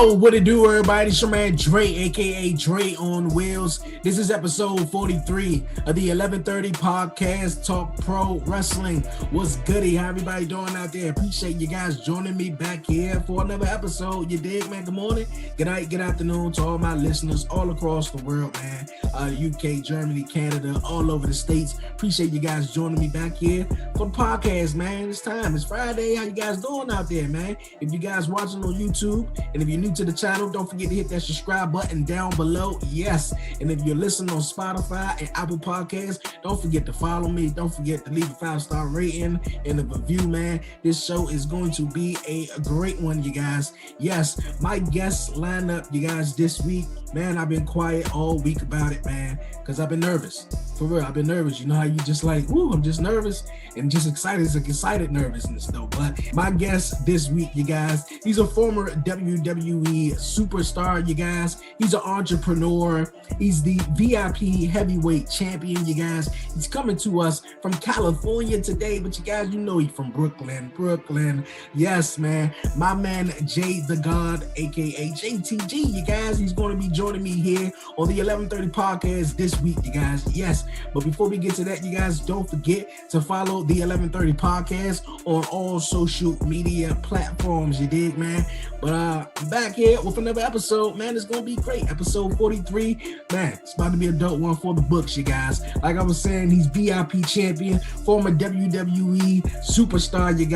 Yo, what it do, everybody? It's your man Dre, aka Dre on Wheels. This is episode 43 of the 1130 podcast, Talk Pro Wrestling. What's goody? How everybody doing out there? Appreciate you guys joining me back here for another episode. You dig, man? Good morning, good night, good afternoon to all my listeners all across the world, man. UK, Germany, Canada, all over the states. Appreciate you guys joining me back here for the podcast, man. It's time. It's Friday. How you guys doing out there, man? If you guys watching on YouTube, and if you're new to the channel, don't forget to hit that subscribe button down below. Yes. And if you're listening on Spotify and Apple Podcasts, don't forget to follow me. Don't forget to leave a 5-star rating and a review, man. This show is going to be a great one, you guys. Yes, my guest lineup, you guys, this week, man, I've been quiet all week about it, man, because I've been nervous. For real, I've been nervous. You know how you just like, woo, I'm just nervous and just excited. It's like excited nervousness, though. But my guest this week, you guys, he's a former WWE superstar, you guys. He's an entrepreneur. He's the VIP heavyweight champion, you guys. He's coming to us from California today, but you guys, you know he's from Brooklyn. Yes, man. My man, Jay the God, aka JTG, you guys. He's going to be joining me here on the 1130 podcast this week, you guys. Yes. But before we get to that, you guys, don't forget to follow the 1130 podcast on all social media platforms. You dig, man? But I'm back here with another episode, man. It's gonna be great. Episode 43, man. It's about to be a dope one for the books, you guys. Like I was saying, he's VIP champion, former WWE superstar, you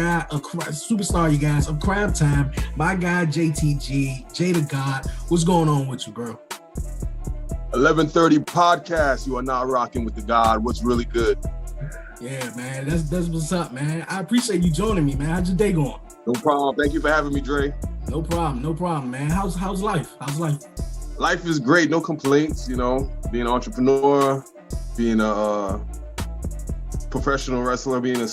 guys, of Cryme Tyme. My guy JTG, Jay the God. What's going on with you, bro? 1130 podcast. You are not rocking with the God. What's really good? Yeah, man. That's what's up, man. I appreciate you joining me, man. How's your day going? No problem. Thank you for having me, Dre. No problem, man. How's life? Life is great. No complaints. You know, being an entrepreneur, being a professional wrestler, being a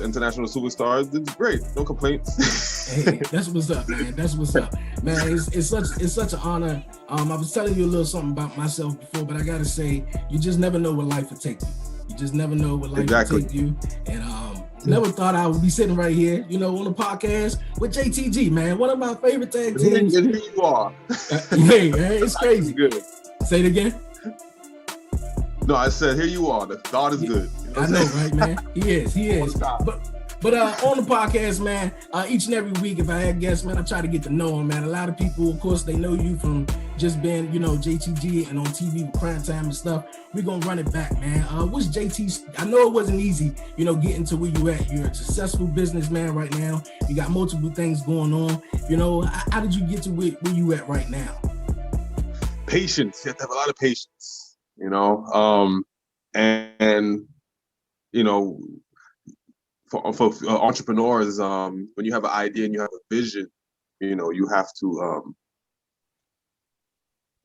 international superstar. It's great. No complaints. Hey, that's what's up, man. That's what's up, man. It's such an honor. I was telling you a little something about myself before, but I gotta say, you just never know what life will take you. You just never know what life will take you. And never thought I would be sitting right here, you know, on the podcast with JTG, man. One of my favorite tag teams. And here you are. Hey, it's crazy. Good. Say it again. No, I said here you are. The God is good. You know I know, right, man? He is. But on the podcast, man, each and every week, if I had guests, man, I try to get to know them, man. A lot of people, of course, they know you from just being, you know, JTG and on TV with Cryme Tyme and stuff. We're going to run it back, man. What's JT? I know it wasn't easy, you know, getting to where you at. You're a successful businessman right now. You got multiple things going on. You know, how did you get to where you at right now? Patience. You have to have a lot of patience, you know, and you know, for entrepreneurs, when you have an idea and you have a vision, you know, you have to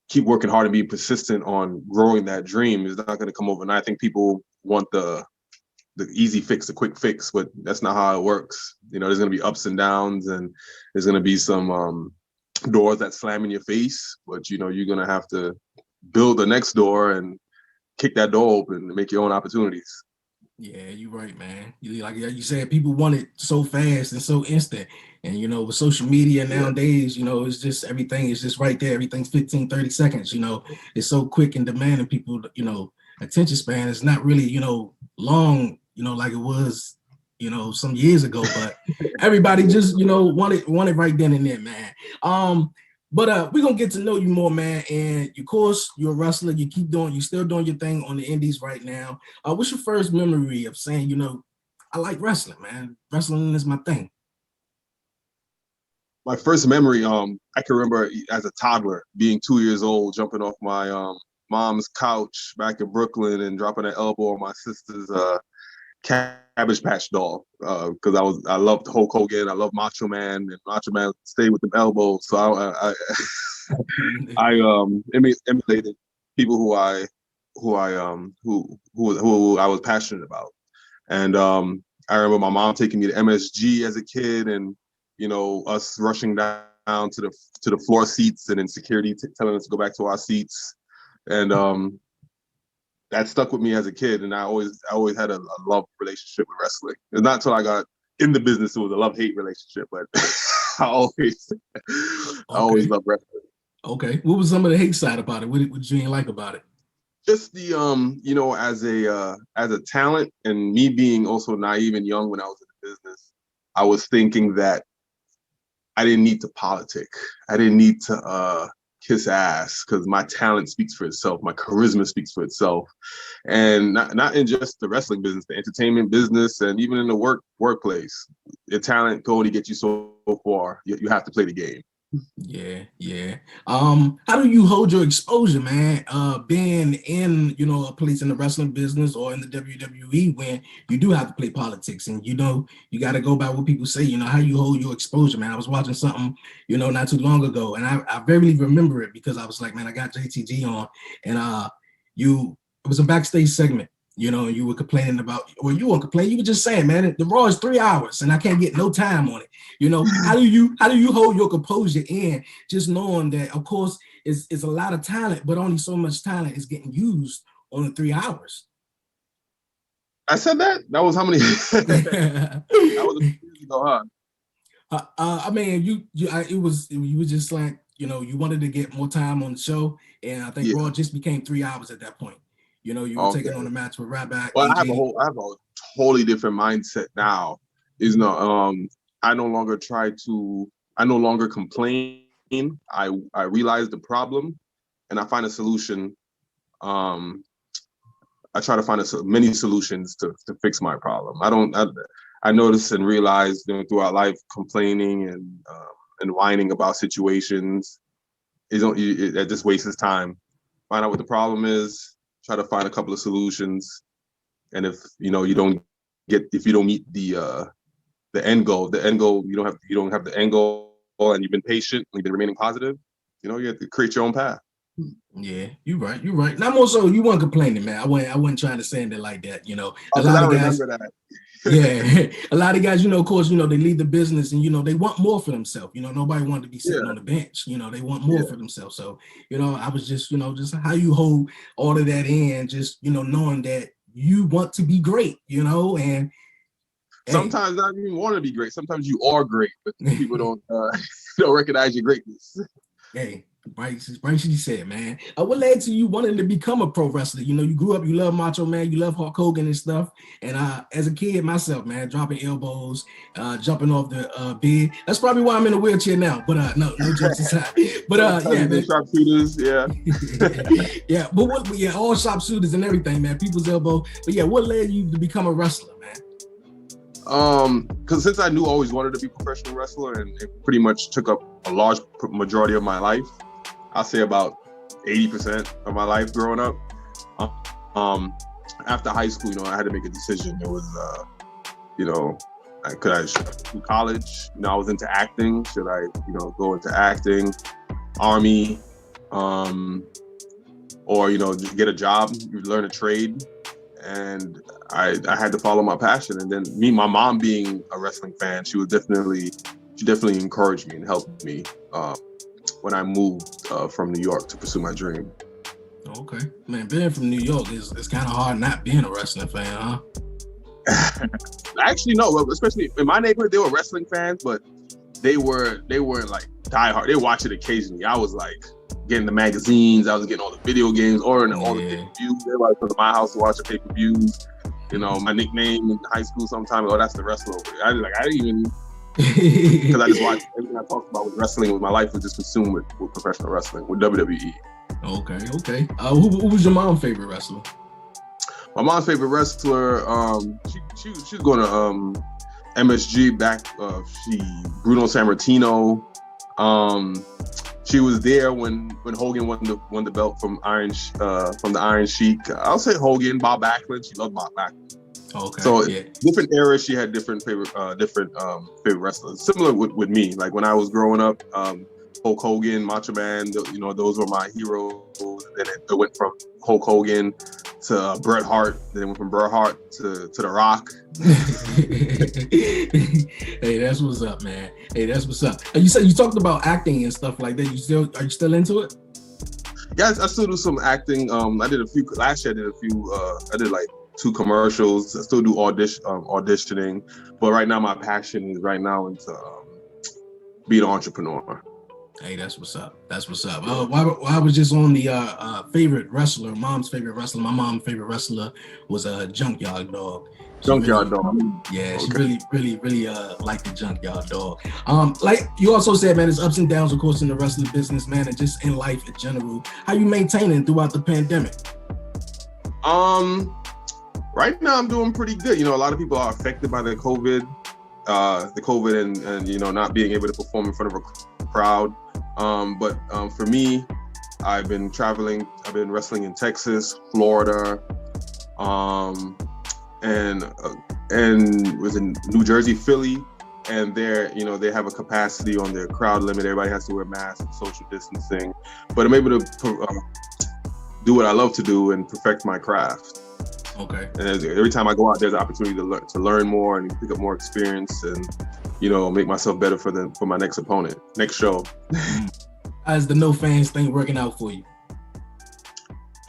keep working hard and be persistent on growing that dream. It's not going to come overnight. I think people want the easy fix, the quick fix, but that's not how it works. You know, there's going to be ups and downs, and there's going to be some doors that slam in your face, but you know, you're going to have to build the next door and kick that door open and make your own opportunities. Yeah, you're right, man. Like you said, people want it so fast and so instant. And, you know, with social media nowadays, you know, it's just everything is just right there. Everything's 15, 30 seconds, you know. It's so quick and demanding people, you know, attention span is not really, you know, long, you know, like it was, you know, some years ago. But everybody just, you know, want it right then and there, man. But we're gonna get to know you more, man. And of course, you're a wrestler. You're still doing your thing on the indies right now. What's your first memory of saying, you know, I like wrestling, man. Wrestling is my thing. My first memory, I can remember as a toddler being 2 years old, jumping off my mom's couch back in Brooklyn and dropping an elbow on my sister's Cabbage Patch doll, because I loved Hulk Hogan, I loved Macho Man, and Macho Man stayed with them elbows. So I emulated people who I was passionate about, and I remember my mom taking me to MSG as a kid, and you know, us rushing down to the floor seats, and then security telling us to go back to our seats, and that stuck with me as a kid, and I always had a love relationship with wrestling. It's not until I got in the business it was a love-hate relationship, but I I always love wrestling. Okay. What was some of the hate side about it? What you didn't like about it? Just the as a talent, and me being also naive and young when I was in the business, I was thinking that I didn't need to politic. I didn't need to kiss ass because my talent speaks for itself. My charisma speaks for itself. And not in just the wrestling business, the entertainment business, and even in the workplace. Your talent can only get you so far. You have to play the game. Yeah. How do you hold your exposure, man? Being in, a place in the wrestling business or in the WWE when you do have to play politics and you got to go by what people say, how you hold your exposure, man. I was watching something, not too long ago, and I barely remember it because I was like, man, I got JTG on, and it was a backstage segment. You were complaining about, or you weren't complaining, you were just saying, man, the Raw is 3 hours and I can't get no time on it. How do you hold your composure in just knowing that, of course, it's a lot of talent, but only so much talent is getting used on the 3 hours? I said that? That was how many? That was a few years ago, huh? I mean, you were just like, you wanted to get more time on the show, and I think Raw just became 3 hours at that point. You were taking on a match with Ryback. Well, I have a totally different mindset now. I no longer complain. I realize the problem, and I find a solution. I try to find many solutions to fix my problem. I notice and realize throughout life, complaining and whining about situations it just wastes time. Find out what the problem is. Try to find a couple of solutions, and if you don't meet the end goal, you don't have the end goal, and you've been patient, and you've been remaining positive, you have to create your own path. Yeah, you're right. Now, more so, you weren't complaining, man. I wasn't trying to say it like that. A lot of guys remember that. Yeah, a lot of guys, of course, they leave the business and, they want more for themselves. Nobody wanted to be sitting on the bench. They want more for themselves. So, I was just how you hold all of that in, just, knowing that you want to be great, and sometimes not even want to be great. Sometimes you are great, but people don't recognize your greatness. Hey, Bryce, you said, man. What led to you wanting to become a pro wrestler? You grew up, you love Macho Man, you love Hulk Hogan and stuff. And as a kid myself, man, dropping elbows, jumping off the bed. That's probably why I'm in a wheelchair now. But no jokes aside. But yeah, man. Sharpshooters, yeah. Yeah, but all sharpshooters and everything, man. People's elbow. But yeah, what led you to become a wrestler, man? Because since I always wanted to be a professional wrestler, and it pretty much took up a large majority of my life. I'll say about 80% of my life growing up. After high school, I had to make a decision. It was, could I do college? I was into acting. Should I, go into acting, army, or get a job, learn a trade? And I had to follow my passion. And then my mom being a wrestling fan, she definitely encouraged me and helped me when I moved from New York to pursue my dream. Okay, man, being from New York is kind of hard not being a wrestling fan, huh? Actually, no. Especially in my neighborhood, they were wrestling fans, but they weren't like diehard. They watch it occasionally. I was like getting the magazines. I was getting all the video games, ordering all the pay-per-views. Everybody come to my house to watch the pay-per-views. My nickname in high school sometime, that's the wrestler over there. I didn't even, because I just watched everything I talked about with wrestling. With my life was just consumed with professional wrestling, with WWE. Okay. Who was your mom's favorite wrestler? My mom's favorite wrestler, she was going to MSG back. Bruno Sammartino. She was there when Hogan won the belt from the Iron Sheik. I'll say Hogan, Bob Backlund. She loved Bob Backlund. Okay. So different eras, she had different favorite wrestlers. Similar with me. Like when I was growing up, Hulk Hogan, Macho Man, those were my heroes. Then it went from Hulk Hogan to Bret Hart. Then it went from Bret Hart to The Rock. Hey, that's what's up, man. Hey, that's what's up. You said you talked about acting and stuff like that. Are you still into it? Yeah, I still do some acting. I did a few last year. I did like 2 commercials. I still do auditioning, but right now my passion is into being an entrepreneur. Hey, that's what's up. That's what's up. I was just on the favorite wrestler, mom's favorite wrestler. My mom's favorite wrestler was a Junkyard Dog. She really, Junkyard Dog. yeah, she Okay. really liked the Junkyard Dog. Like you also said, man, there's ups and downs, of course, in the wrestling business, man, and just in life in general. How you maintaining throughout the pandemic? Right now I'm doing pretty good. You know, a lot of people are affected by the COVID and you know, not being able to perform in front of a crowd. But for me, I've been traveling. I've been wrestling in Texas, Florida, and was in New Jersey, Philly, and there, you know, they have a capacity on their crowd limit. Everybody has to wear masks and social distancing. But I'm able to do what I love to do and perfect my craft. Okay. And every time I go out, there's an opportunity to learn more and pick up more experience, and you know, make myself better for my next opponent, next show. How's the no fans thing working out for you?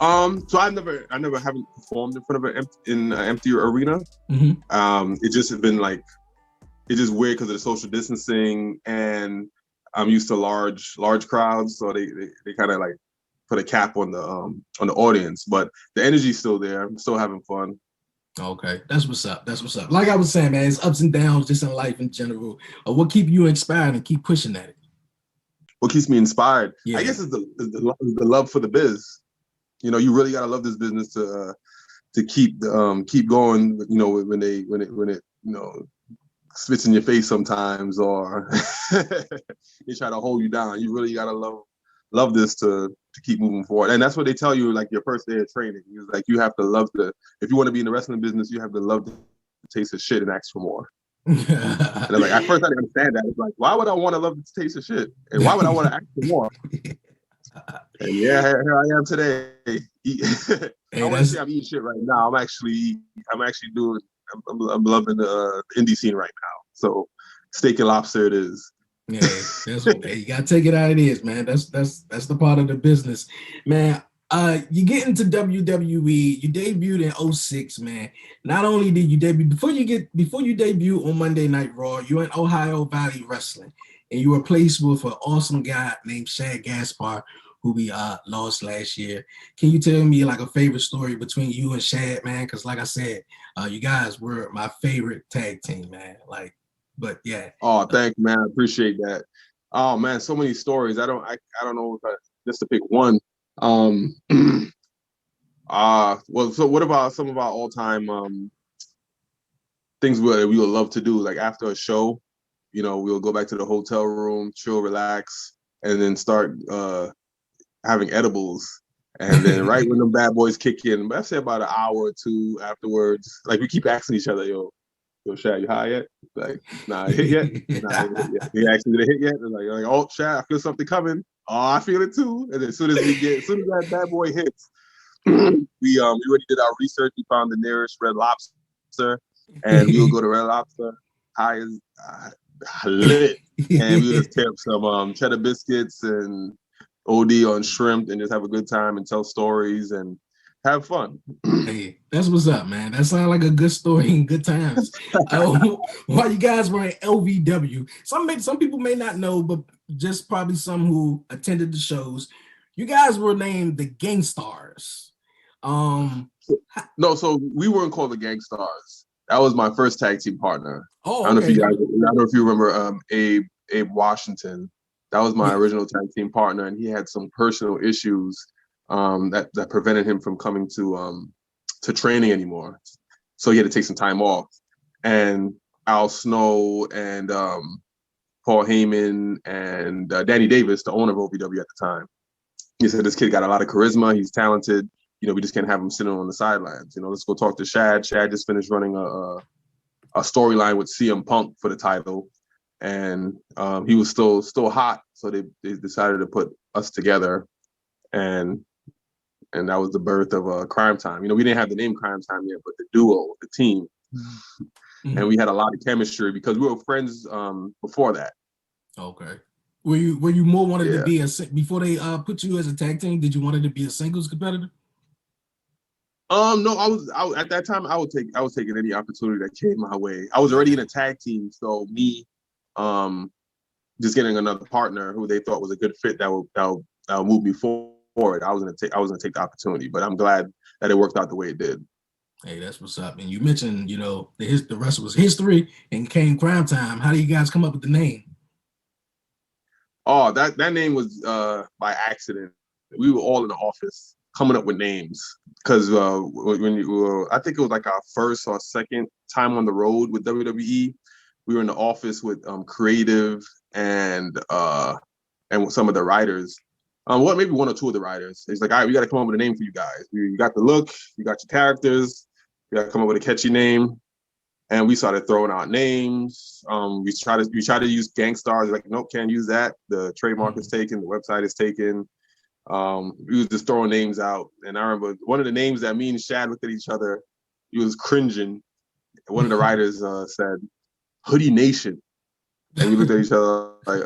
So I never haven't performed in front of an empty arena. Mm-hmm. It just has been like, it's just weird because of the social distancing, and I'm used to large crowds, so they kind of like put a cap on the audience, but the energy's still there. I'm still having fun. Okay, that's what's up. That's what's up. Like I was saying, man, it's ups and downs just in life in general. What keep you inspired and keep pushing at it? What keeps me inspired, Yeah. I guess, is the love for the biz. You know, you really gotta love this business to keep going. You know, when it you know, spits in your face sometimes, or they try to hold you down. You really gotta love this to keep moving forward. And that's what they tell you, like your first day of training. It's like, you have to love if you want to be in the wrestling business, you have to love the taste of shit and ask for more. And I'm like, at first I didn't understand that. It's like, why would I want to love the taste of shit? And why would I want to ask for more? And yeah, here I am today. I want to say I'm eating shit right now. I'm actually I'm loving the indie scene right now. So steak and lobster it is. Yeah, that's what, hey, you gotta take it how it is, man. That's the part of the business, man. You get into WWE. You debuted in 2006, man. Not only did you debut before you debut on Monday Night Raw, you were in Ohio Valley Wrestling, and you were placed with an awesome guy named Shad Gaspard, who we lost last year. Can you tell me like a favorite story between you and Shad, man? Because like I said, you guys were my favorite tag team, man. Like. But yeah. Oh, thank you, man. I appreciate that. Oh man, so many stories. I don't know if just to pick one. Well, so what about some of our all-time things we would love to do? Like after a show, you know, we'll go back to the hotel room, chill, relax, and then start having edibles. And then right when the bad boys kick in, I say about an hour or two afterwards, like we keep asking each other, yo, Shad, you high yet? Like, nah, hit yet? Nah, hit yet. He actually didn't hit yet. And like, oh, Shad, I feel something coming. Oh, I feel it too. And then as soon as that bad boy hits, we already did our research. We found the nearest Red Lobster, and we will go to Red Lobster, high as lit, and we will just tear up some cheddar biscuits and OD on shrimp, and just have a good time and tell stories and have fun. Hey, that's what's up, man. That sounds like a good story and good times. While you guys were in LVW, some people may not know, but just probably some who attended the shows, you guys were named the Gangstars. No, so we weren't called the Gangstars. That was my first tag team partner. Oh, I don't know if you remember Abe Washington. That was my original tag team partner, and he had some personal issues that prevented him from coming to training anymore. So he had to take some time off. And Al Snow and Paul Heyman and Danny Davis, the owner of OVW at the time, he said, this kid got a lot of charisma. He's talented. You know, we just can't have him sitting on the sidelines. You know, let's go talk to Shad. Shad just finished running a storyline with CM Punk for the title. And he was still hot. So they decided to put us together. And that was the birth of Cryme Tyme. You know, we didn't have the name Cryme Tyme yet, but the duo, the team. Mm-hmm. And we had a lot of chemistry because we were friends before that. Okay. Were you more wanted to be before they put you as a tag team? Did you wanted to be a singles competitor? No, I was at that time. I was taking any opportunity that came my way. I was already in a tag team, so me just getting another partner who they thought was a good fit that will move me forward. I was gonna take the opportunity, but I'm glad that it worked out the way it did. Hey, that's what's up. And you mentioned, the rest was history and came Cryme Tyme. How do you guys come up with the name? Oh, that name was by accident. We were all in the office coming up with names because I think it was like our first or second time on the road with WWE. We were in the office with creative and some of the writers. Maybe one or two of the writers. It's like, all right, we got to come up with a name for you guys. You got the look, you got your characters, you got to come up with a catchy name. And we started throwing out names. We try to use Gangstar. Like, nope, can't use that. The trademark is taken. The website is taken. We was just throwing names out. And I remember one of the names that me and Shad looked at each other. He was cringing. One of the writers said, "Hoodie Nation," and we looked at each other like,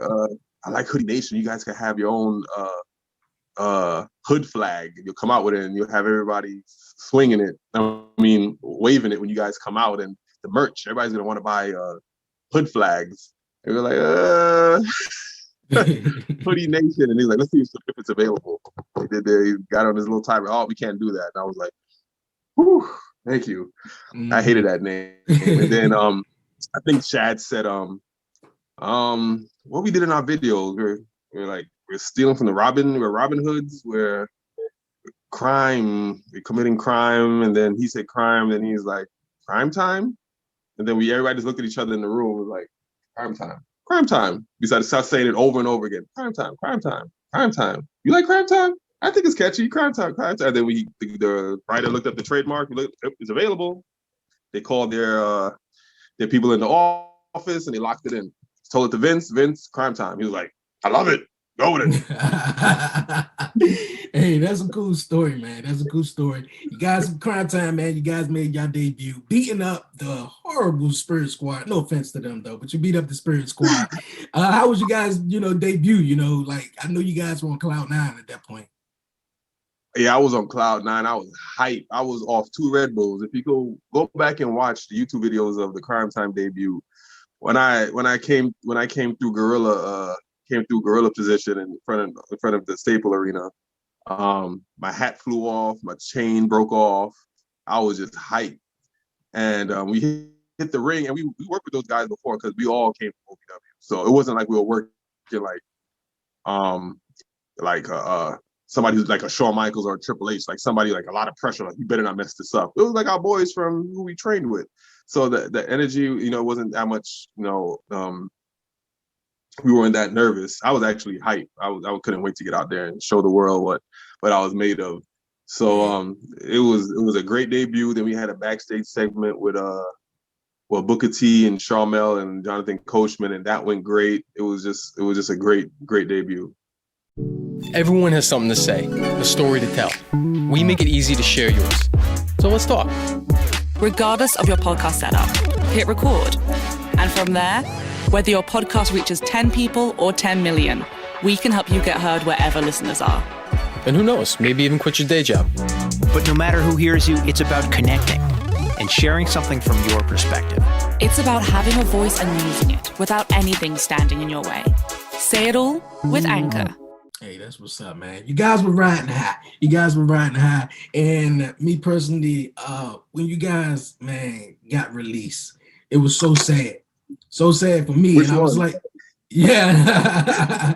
"I like Hoodie Nation. You guys can have your own hood flag. You'll come out with it, and you'll have everybody swinging it. I mean, waving it when you guys come out, and the merch. Everybody's gonna want to buy hood flags." And we were like, Hoodie Nation, and he's like, "Let's see if it's available." He got on his little timer. Oh, we can't do that. And I was like, "Whew, thank you." I hated that name. And then I think Shad said, what we did in our videos, we're stealing from we're Robin Hoods, we're committing crime, and then he said crime, and he's like, "Cryme Tyme?" And then everybody just looked at each other in the room and was like, "Cryme Tyme, Cryme Tyme." We started saying it over and over again. "Cryme Tyme, Cryme Tyme, Cryme Tyme. You like Cryme Tyme? I think it's catchy. Cryme Tyme, Cryme Tyme." And then the writer looked up the trademark, it's available. They called their people in the office and they locked it in. Told it to Vince, Cryme Tyme. He was like, "I love it. Go with it." Hey, that's a cool story, man. That's a cool story. You guys, Cryme Tyme, man. You guys made your debut, beating up the horrible Spirit Squad. No offense to them, though, but you beat up the Spirit Squad. How was you guys, debut? I know you guys were on Cloud 9 at that point. Yeah, I was on Cloud 9. I was hyped. I was off 2 Red Bulls. If you go back and watch the YouTube videos of the Cryme Tyme debut, when I came through Gorilla position in front of the Staple Arena, my hat flew off, my chain broke off. I was just hyped, and we hit the ring, and we worked with those guys before because we all came from OPW, so it wasn't like we were working like somebody who's like a Shawn Michaels or a Triple H, like somebody like a lot of pressure, like, "You better not mess this up." It was like our boys from who we trained with. So the energy, wasn't that much, we weren't that nervous. I was actually hyped. I couldn't wait to get out there and show the world what I was made of. So it was a great debut. Then we had a backstage segment with Booker T and Sharmell and Jonathan Coachman, and that went great. It was just a great debut. Everyone has something to say, a story to tell. We make it easy to share yours. So let's talk. Regardless of your podcast setup, hit record. And from there, whether your podcast reaches 10 people or 10 million, we can help you get heard wherever listeners are. And who knows, maybe even quit your day job. But no matter who hears you, it's about connecting and sharing something from your perspective. It's about having a voice and using it without anything standing in your way. Say it all with Anchor. Hey, that's what's up, man. You guys were riding high. And me personally, when you guys, man, got released, it was so sad. So sad for me. Which and I was one? like, yeah.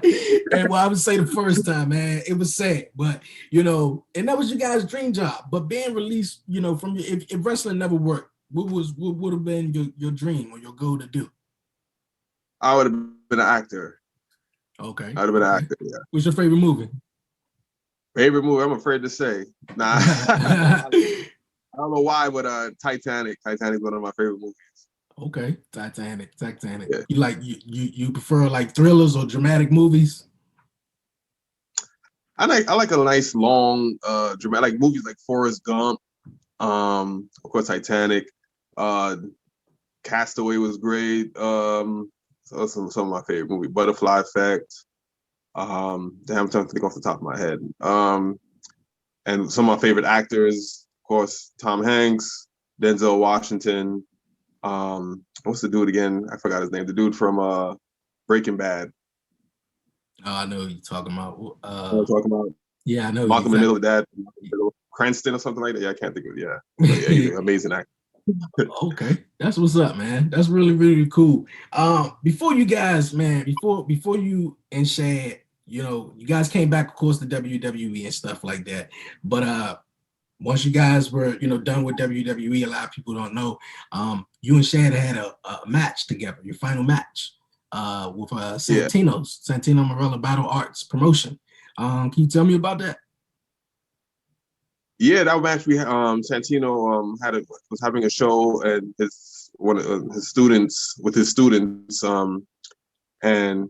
And I would say the first time, man, it was sad. But, and that was your guys' dream job. But being released, from if wrestling never worked, what would have been your dream or your goal to do? I would have been an actor. Okay. I'd have been an actor, yeah. What's your favorite movie? Favorite movie? I'm afraid to say. Nah. I don't know why, but Titanic. Titanic's one of my favorite movies. Okay, Titanic. Yeah. You prefer like thrillers or dramatic movies? I like a nice long dramatic movies like Forrest Gump. Of course, Titanic. Castaway was great. So some of my favorite movies. Butterfly Effect. I'm trying to think off the top of my head. And some of my favorite actors, of course, Tom Hanks, Denzel Washington. What's the dude again? I forgot his name. The dude from Breaking Bad. I know who you're talking about. I'm talking about Yeah, I know. Malcolm in the Middle with that, Yeah. Cranston or something like that. Yeah, I can't think of it. Yeah, but yeah, he's an amazing actor. Okay, that's what's up, man. That's really, really cool. Before you guys, man, before you and Shad, you guys came back, of course, to WWE and stuff like that. But once you guys were, done with WWE, a lot of people don't know. You and Shad had a match together, your final match, with Yeah. Santino Marella Battle Arts promotion. Can you tell me about that? Yeah, that match we Santino was having a show, and one of his students and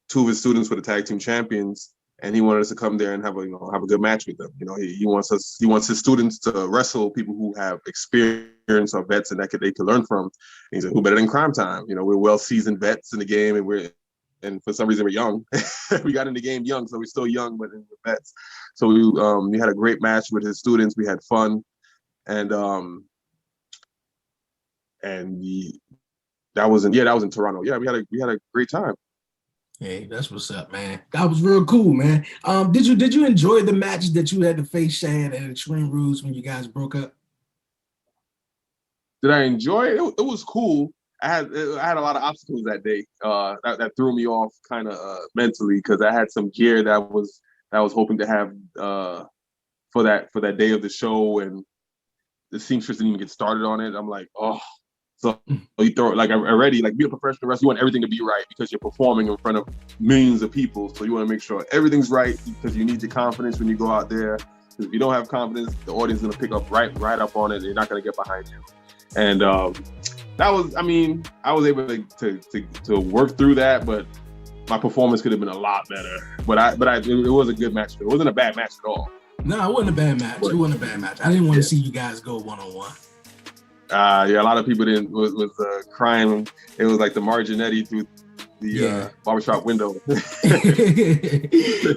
two of his students were the tag team champions, and he wanted us to come there and have a good match with them. He wants his students to wrestle people who have experience or vets and they could learn from. And he said, who better than Cryme Tyme? We're well seasoned vets in the game, and for some reason we're young. We got in the game young, so we're still young, but we're vets. So we had a great match with his students. We had fun, and that was in Toronto. Yeah, we had a great time. Hey, that's what's up, man. That was real cool, man. Did you enjoy the match that you had to face Shad at Extreme Rules when you guys broke up? Did I enjoy it? It was cool. I had a lot of obstacles that day. That threw me off kind of mentally, because I had some gear that I was hoping to have for that day of the show, and the seamstress didn't even get started on it. I'm like, oh. So you throw it, like, already, like, be a professional wrestler, you want everything to be right because you're performing in front of millions of people. So you want to make sure everything's right, because you need your confidence when you go out there. Because if you don't have confidence, the audience is going to pick up right up on it. They're not going to get behind you. And I was able to work through that, but my performance could have been a lot better. But it was a good match. It wasn't a bad match at all. No, it wasn't a bad match. It wasn't a bad match. I didn't want to see you guys go one-on-one. Yeah, a lot of people didn't was Cryme. It was like the Marginetti through the barbershop window.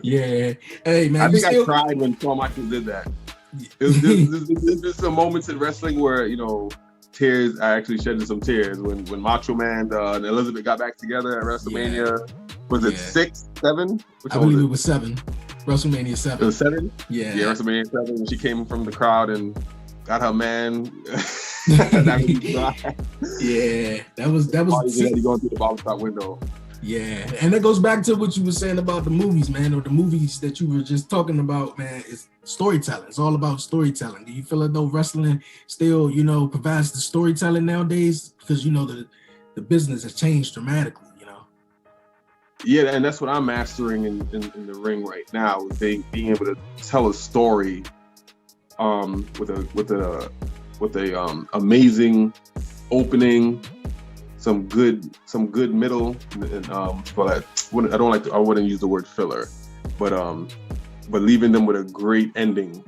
Yeah. Hey, man. I think I cried when Shawn Michaels did that. There's some moments in wrestling where, tears. I actually shedded some tears when Macho Man and Elizabeth got back together at WrestleMania. Yeah. Was it 6, 7? I believe it was 7. WrestleMania 7. It was 7? Yeah. Yeah, WrestleMania 7, when she came from the crowd and got her man. Yeah, that was going through the barbershop window. Yeah, and that goes back to what you were saying about the movies, man, or the movies that you were just talking about, man. It's storytelling. It's all about storytelling. Do you feel as though wrestling still, provides the storytelling nowadays? Because the business has changed dramatically. Yeah, and that's what I'm mastering in the ring right now, is being able to tell a story with a amazing opening, some good middle, and I wouldn't use the word filler, but leaving them with a great ending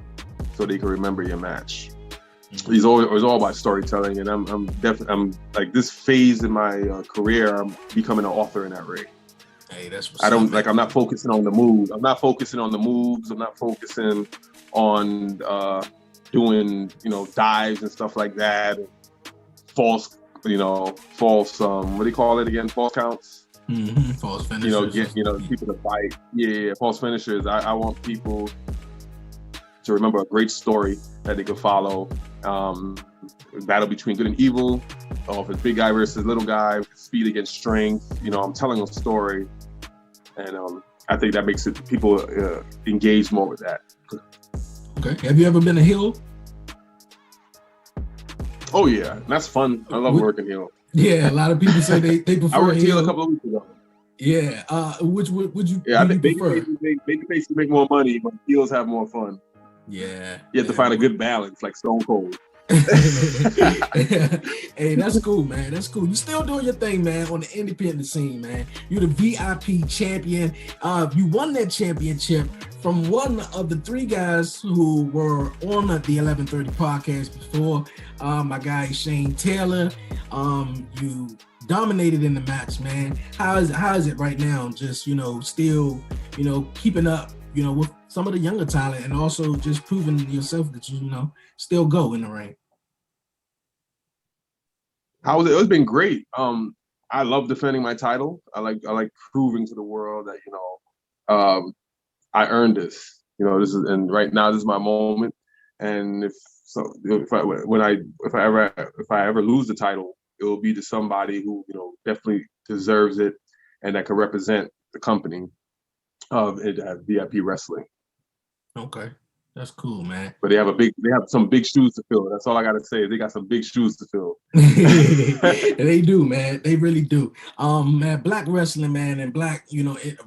so they can remember your match. It's all about storytelling, and I'm like, this phase in my career, I'm becoming an author in that ray. Hey, that's what's I'm not focusing on the moves. I'm not focusing on doing dives and stuff like that. False what do you call it again? False counts. Mm-hmm. False finishers. People to fight. Yeah, false finishers. I want people to remember a great story that they could follow. Battle between good and evil. If it's big guy versus little guy, speed against strength. I'm telling a story, and I think that makes people engage more with that. Okay. Have you ever been a heel? Oh yeah, that's fun. I love working heel. Yeah, a lot of people say they prefer. I worked heel a couple of weeks ago. Yeah. Which would you? Yeah, I think prefer? babyfaces make more money, but heels have more fun. Yeah. You have to find a good balance, like Stone Cold. Hey, that's cool, man. That's cool. You still doing your thing, man, on the independent scene, man. You're the VIP champion. You won that championship from one of the 3 guys who were on the 1130 podcast before. My guy Shane Taylor. You dominated in the match, man. How is it right now? Just still keeping up, with some of the younger talent, and also just proving yourself that you still go in the ring. How was it? It's been great. I love defending my title. I like proving to the world that, I earned this. And right now this is my moment. And if I ever lose the title, it will be to somebody who, definitely deserves it and that can represent the company of it at VIP Wrestling. Okay. That's cool, man. But they have some big shoes to fill. That's all I gotta say. They got some big shoes to fill. They do, man. They really do. Man, black wrestling, man, and black,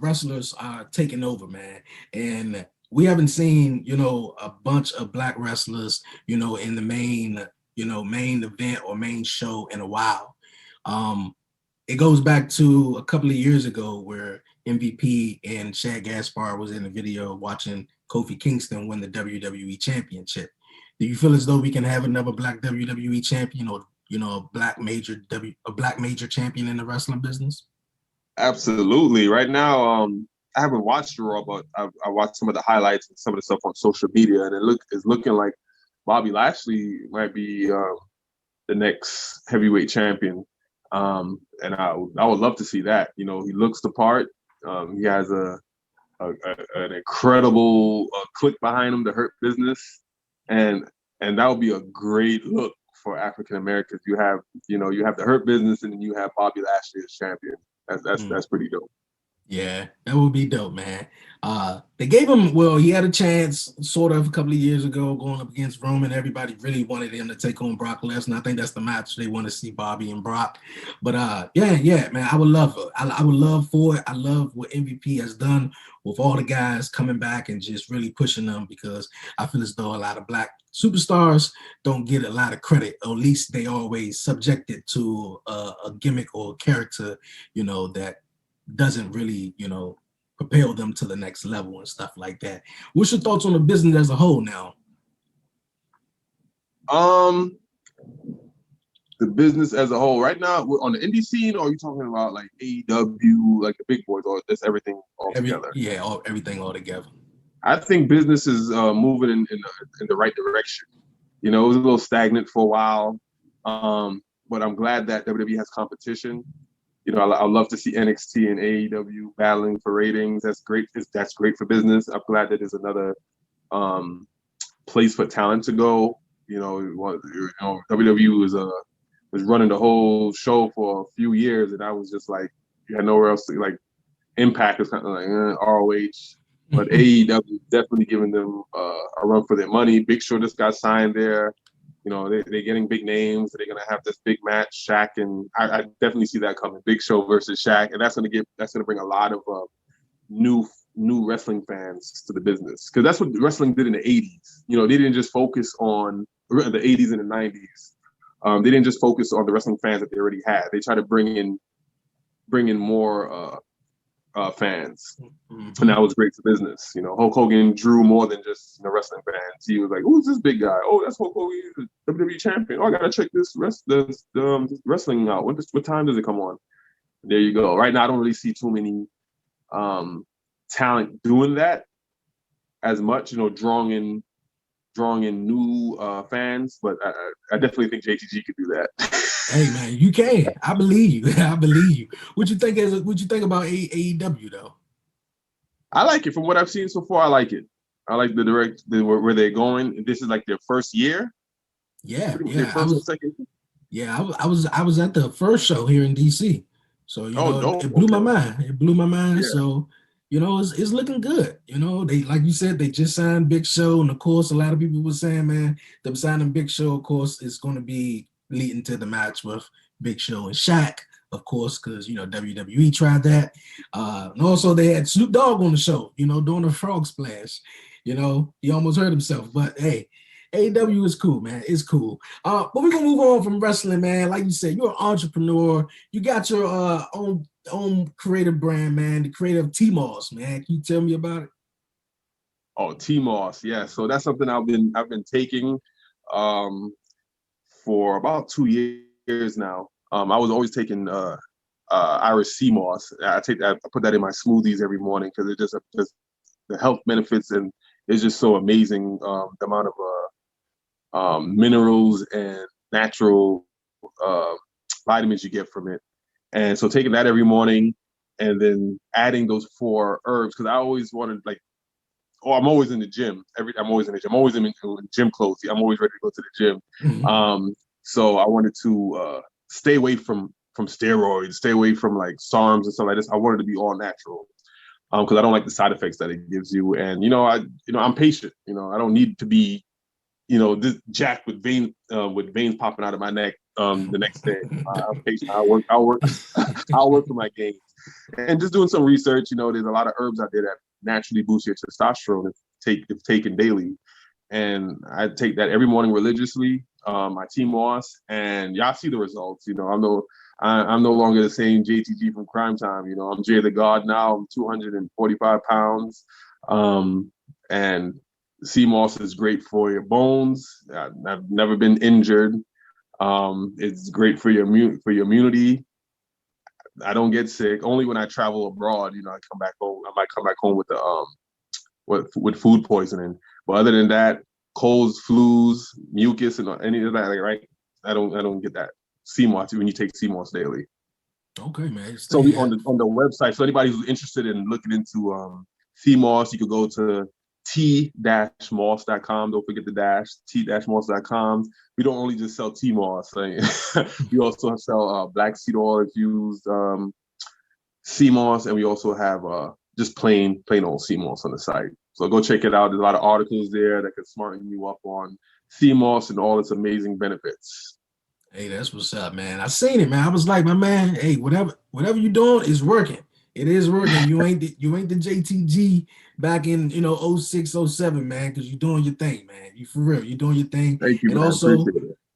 wrestlers are taking over, man. And we haven't seen, a bunch of black wrestlers, in the main event or main show in a while. It goes back to a couple of years ago where MVP and Shad Gaspard was in the video watching Kofi Kingston win the WWE Championship. Do you feel as though we can have another black WWE champion or a black major champion in the wrestling business? Absolutely. Right now, I haven't watched Raw, but I watched some of the highlights and some of the stuff on social media, and it's looking like Bobby Lashley might be the next heavyweight champion. And I would love to see that. He looks the part. He has an incredible click behind him, the Hurt Business, and that would be a great look for African Americans. You have the Hurt Business, and then you have Bobby Lashley as champion. That's pretty dope. Yeah, that would be dope, man. They gave him, he had a chance sort of a couple of years ago going up against Roman. Everybody really wanted him to take on Brock Lesnar. I think that's the match they want to see, Bobby and Brock. But yeah, man, I would love it. I would love for it. I love what MVP has done with all the guys coming back and just really pushing them, because I feel as though a lot of black superstars don't get a lot of credit, or at least they always subjected to a gimmick or a character, that doesn't really, propel them to the next level and stuff like that. What's your thoughts on the business as a whole now? The business as a whole right now, we're on the indie scene, or are you talking about like AEW, like the big boys, or just everything all together? Everything all together. I think business is moving in the right direction. It was a little stagnant for a while, but I'm glad that WWE has competition. I love to see NXT and AEW battling for ratings. That's great. That's great for business. I'm glad that there's another place for talent to go. WWE was running the whole show for a few years, and I was just like, you had nowhere else to like. Impact is kind of like ROH, but AEW definitely giving them a run for their money. Big Show just got signed there. They're getting big names. They're gonna have this big match, Shaq, and I definitely see that coming. Big Show versus Shaq, and that's gonna bring a lot of new wrestling fans to the business, because that's what wrestling did in the '80s. They didn't just focus on the '80s and the '90s. They didn't just focus on the wrestling fans that they already had. They tried to bring in more fans, and that was great for business. Hulk Hogan drew more than just wrestling fans. He was like, "Who's this big guy? Oh, that's Hulk Hogan, he's the WWE champion. Oh, I gotta check this wrestling out. What time does it come on?" There you go. Right now, I don't really see too many talent doing that as much. Drawing in new fans, but I definitely think JTG could do that. Hey man, you can. I believe you. I believe you. What you think about AEW though? I like it. From what I've seen so far, I like it. I like where they're going. This is like their first year. Yeah. I was at the first show here in DC. So it blew my mind. It blew my mind. Yeah. So it's looking good. They, like you said, they just signed Big Show, and of course, a lot of people were saying, man, them signing Big Show, of course, is going to be leading to the match with Big Show and Shaq, of course, because WWE tried that. And also they had Snoop Dogg on the show, doing a frog splash. He almost hurt himself. But hey, AEW is cool, man. It's cool. But we're gonna move on from wrestling, man. Like you said, you're an entrepreneur. You got your own creative brand, man. The creative T-Moss, man. Can you tell me about it? Oh, T-Moss, yeah. So that's something I've been taking for about 2 years now. I was always taking Irish sea moss. I put that in my smoothies every morning, because it just the health benefits, and it's just so amazing, the amount of minerals and natural vitamins you get from it. And so taking that every morning and then adding those 4 herbs, because I always wanted I'm always in the gym. I'm always in the gym. I'm always in gym clothes. I'm always ready to go to the gym. Mm-hmm. So I wanted to stay away from steroids, stay away from like SARMs and stuff like this. I wanted to be all natural because I don't like the side effects that it gives you. And I'm patient. I don't need to be this jacked with veins popping out of my neck the next day. I'm patient. I'll work. I'll work for my gains. And just doing some research. There's a lot of herbs out there that naturally boost your testosterone if taken daily. And I take that every morning religiously. My TMOS, and y'all see the results. I'm no longer the same JTG from Cryme Tyme. I'm Jay the God now. I'm 245 pounds. And CMOS is great for your bones. I've never been injured. It's great for your immunity. I don't get sick. Only when I travel abroad, I come back home. I might come back home with with food poisoning. But other than that, colds, flus, mucus, and any of that, right? I don't get that CMOS when you take CMOS daily. Okay, man. So on the website, so anybody who's interested in looking into CMOS, you could go to t-moss.com. Don't forget the dash, t-moss.com. We don't only just sell TMOS. We also sell black seed oil infused CMOS, and we also have just plain old CMOS on the site. So go check it out. There's a lot of articles there that can smarten you up on CMOS and all its amazing benefits. Hey, that's what's up, man. I seen it, man. I was like, my man, hey, whatever you're doing is working. It is working. You ain't the JTG back in 06, 07, man, because you're doing your thing, man. You for real. You're doing your thing. Thank you, and man. also,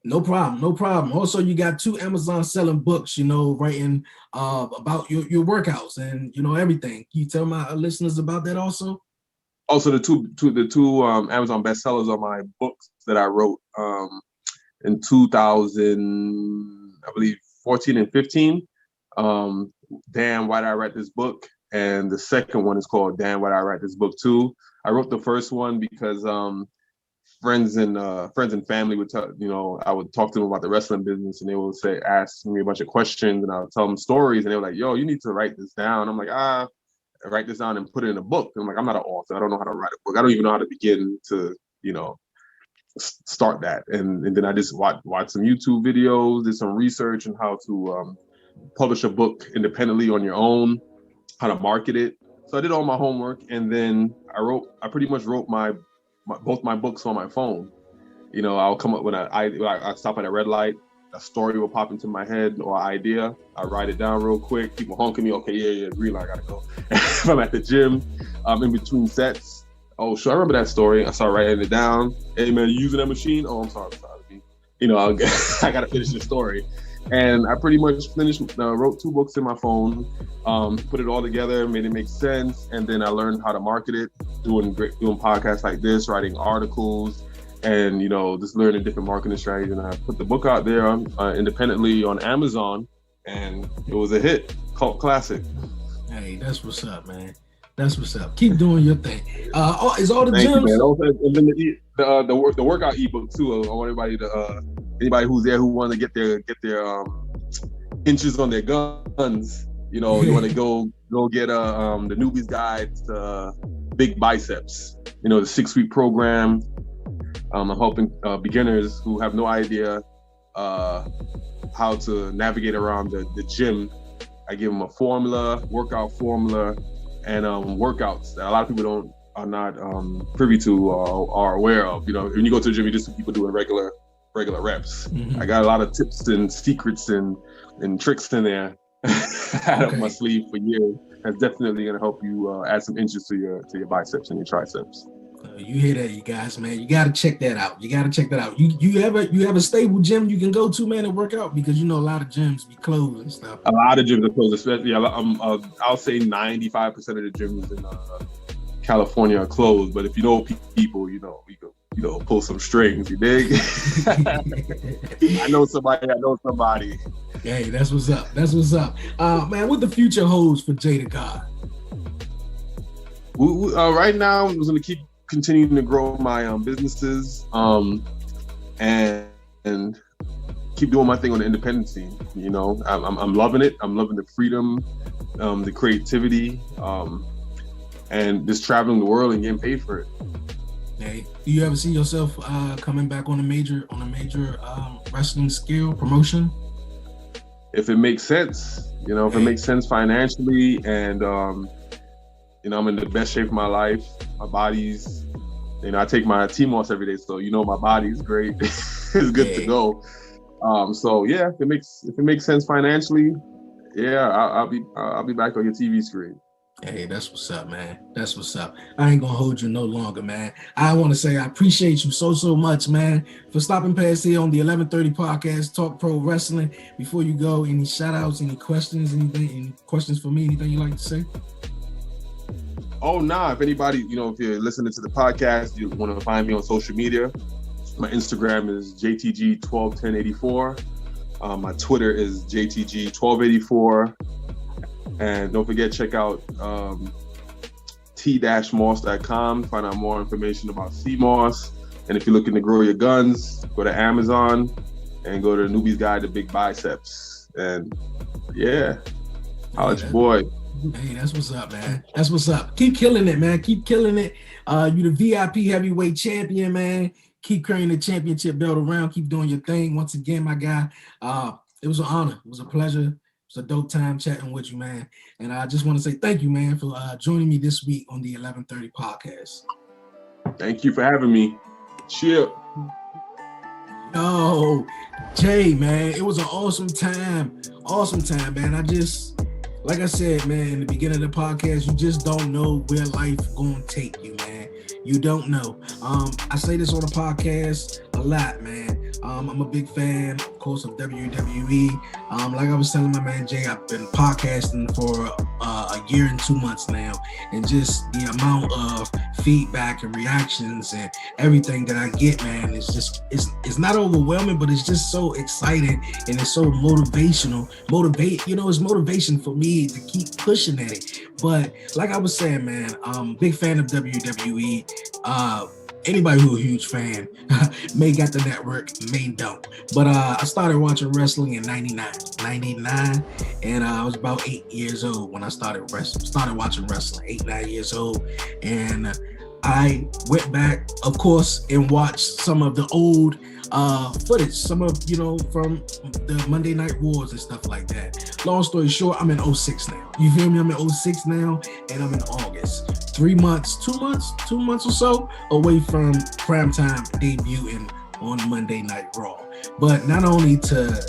no problem. Also, you got 2 Amazon selling books, writing about your workouts and everything. Can you tell my listeners about that also? Also, the two Amazon bestsellers are my books that I wrote in 2000, I believe 14 and 15. Damn, why did I write this book? And the second one is called Damn, why did I write this book too? I wrote the first one because friends and family would I would talk to them about the wrestling business, and they would ask me a bunch of questions, and I would tell them stories, and they were like, "Yo, you need to write this down." I'm like, write this down and put it in a book. And I'm like, I'm not an author. I don't know how to write a book. I don't even know how to begin to start that. And then I just watch some YouTube videos, did some research on how to publish a book independently on your own, how to market it. So I did all my homework, and then I pretty much wrote both my books on my phone. I'll come up with I stop at a red light, a story will pop into my head or idea. I write it down real quick. People honk at me. Okay, yeah, green light, I gotta go. If I'm at the gym, in between sets. Oh, sure, I remember that story. I start writing it down. Hey, man, you using that machine? Oh, I'm sorry. I gotta finish the story. And I pretty much wrote 2 books in my phone, put it all together, made it make sense, and then I learned how to market it, doing podcasts like this, writing articles, and just learning different marketing strategies. And I put the book out there independently on Amazon, and it was a hit, cult classic. Hey, that's what's up, man. That's what's up. Keep doing your thing. Is all the Thank gyms? You, man. The workout ebook too. I want anybody who's there who want to get their inches on their guns. You want to go get the newbie's guide to big biceps. The 6-week program. I'm helping beginners who have no idea how to navigate around the gym. I give them a workout formula, and workouts that a lot of people are not privy to or are aware of. When you go to the gym, you just see people doing regular reps. Mm-hmm. I got a lot of tips and secrets and tricks in there out of my sleeve for years. That's definitely gonna help you add some inches to your biceps and your triceps. You hear that, you guys, man? You gotta check that out. You have a stable gym you can go to, man, and work out, because a lot of gyms be closed and stuff. A lot of gyms are closed, especially I'll say 95% of the gyms in California are closed. But if you know people, you can pull some strings. You dig? I know somebody. Hey, that's what's up. Man, what the future holds for Jay the God? Right now, I'm just gonna keep continuing to grow my businesses, and keep doing my thing on the independent scene. You know, I'm loving it. I'm loving the freedom, the creativity, and just traveling the world and getting paid for it. Hey, do you ever see yourself coming back on a major wrestling skill promotion? If it makes sense, you know, if it makes sense financially, and you know, I'm in the best shape of my life. My body's, you know, I take my TMOS every day, so you know my body's great. It's good to go. So yeah, if it makes sense financially, yeah, I'll be back on your TV screen. Hey, that's what's up, man. That's what's up. I ain't gonna hold you no longer, man. I want to say I appreciate you so much, man, for stopping past here on the 1130 podcast, Talk Pro Wrestling. Before you go, any shout outs, any questions, any questions for me, anything you like to say? Oh, nah. If anybody, you know, if you're listening to the podcast, you want to find me on social media, my Instagram is JTG121084. My Twitter is JTG1284. And don't forget, check out t-moss.com. Find out more information about CMOS. And if you're looking to grow your guns, go to Amazon and go to Newbie's Guide to Big Biceps. And yeah, holla at your boy. Hey, that's what's up, man. That's what's up. Keep killing it, man. Keep killing it. You the VIP heavyweight champion, man. Keep carrying the championship belt around. Keep doing your thing. Once again, my guy, it was an honor. It was a pleasure. It's a dope time chatting with you, man. And I just want to say thank you, man, for joining me this week on the 1130 podcast. Thank you for having me. Cheer. Yo, Jay, man, it was an awesome time. Awesome time, man. Like I said, man, in the beginning of the podcast, you just don't know where life gonna take you, man. You don't know. I say this on the podcast a lot, man. I'm a big fan, of course, of WWE. Like I was telling my man Jay, I've been podcasting for a year and 2 months now, and just the amount of feedback and reactions and everything that I get, man, it's not overwhelming, but it's just so exciting and it's so motivational. It's motivation for me to keep pushing at it. But like I was saying, man, big fan of WWE. Anybody who's a huge fan may got the network, may don't. But I started watching wrestling in 99, and I was about 8 years old when I started watching wrestling, 8, 9 years old. And I went back, of course, and watched some of the old footage, some of, from the Monday Night Wars and stuff like that. Long story short, I'm in 06 now. You feel me? I'm in 06 now, and I'm in August. 2 months or so away from Cryme Tyme debuting on Monday Night Raw. But not only to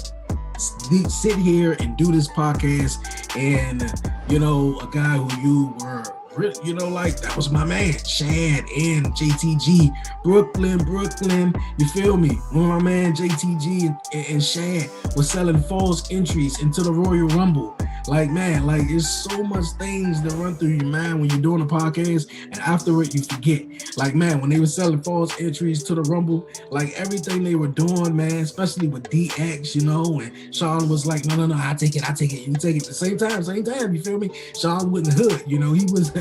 sit here and do this podcast, and a guy who you were, that was my man, Shad and JTG, Brooklyn, you feel me? When my man JTG and Shad was selling false entries into the Royal Rumble. It's so much things that run through your mind when you're doing a podcast, and afterward you forget. When they were selling false entries to the Rumble, everything they were doing, man, especially with DX, and Sean was like, no, I take it, you take it. At the same time, you feel me? Sean was in the hood, he was,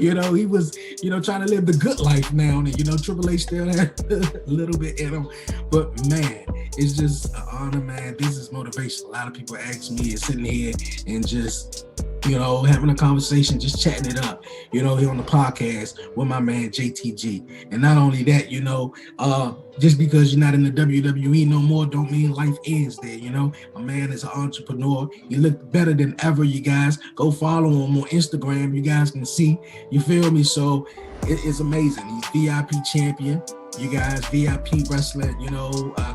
he was, trying to live the good life now, and Triple H still had a little bit in him, but man, it's just an honor, man. This is motivation. A lot of people ask me and sitting here and just, having a conversation, just chatting it up, here on the podcast with my man JTG. And not only that, just because you're not in the WWE no more, don't mean life ends there, My man is an entrepreneur. He look better than ever, you guys. Go follow him on Instagram. You guys can see, you feel me? So it is amazing. He's VIP champion. You guys, VIP wrestler,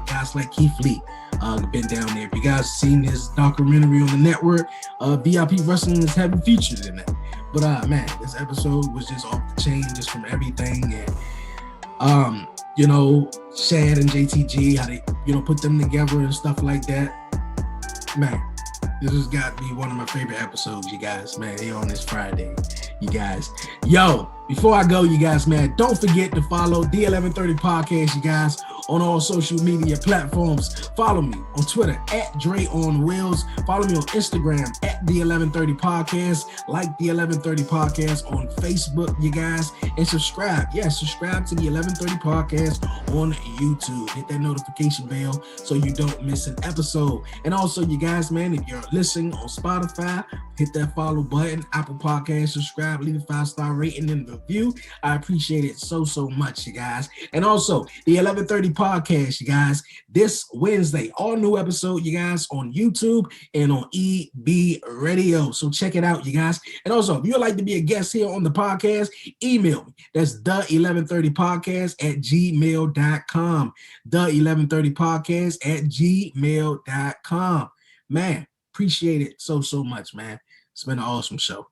guys like Keith Lee been down there. If you guys seen his documentary on the network, VIP wrestling is heavily featured in that. But man, this episode was just off the chain, just from everything. And Shad and JTG, how they, put them together and stuff like that. Man, this has got to be one of my favorite episodes, you guys, man, here on this Friday, you guys. Yo, before I go, you guys, man, don't forget to follow the 1130 podcast, you guys, on all social media platforms. Follow me on Twitter at Dre on Wheels. Follow me on Instagram at the 1130 Podcast. Like the 1130 Podcast on Facebook, you guys, and subscribe. Yes, subscribe to the 1130 Podcast on YouTube. Hit that notification bell so you don't miss an episode. And also, you guys, man, if you're listening on Spotify, hit that follow button, Apple Podcast, subscribe, leave a 5-star rating and review. I appreciate it so much, you guys. And also, the 1130 Podcast, you guys, this Wednesday, all new episode, you guys, on YouTube and on EB Radio. So check it out, you guys. And also, if you'd like to be a guest here on the podcast, email me. That's the1130podcast@gmail.com. The1130podcast@gmail.com. Man, appreciate it so much, man. It's been an awesome show.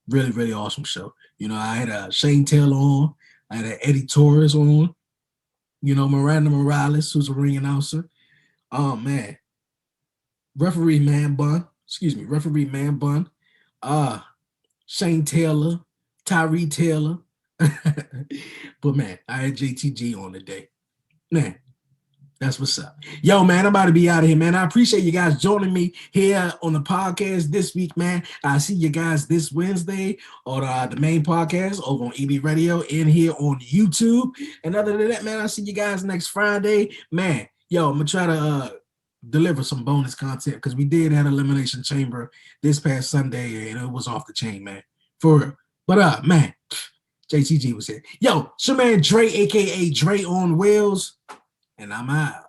Really awesome show. You know, I had Shane Taylor on. I had Eddie Torres on. You know, Miranda Morales, who's a ring announcer. Oh, man. Referee Man Bun. Shane Taylor. Tyree Taylor. But, man, I had JTG on today. Man, that's what's up. Yo, man, I'm about to be out of here, man. I appreciate you guys joining me here on the podcast this week, man. I see you guys this Wednesday on the main podcast over on EB Radio and here on YouTube. And other than that, man, I'll see you guys next Friday. Man, yo, I'm going to try to deliver some bonus content because we did have Elimination Chamber this past Sunday and it was off the chain, man. For real. But, man, JTG was here. Yo, it's your man Dre, a.k.a. Dre on Wheels. And I'm out.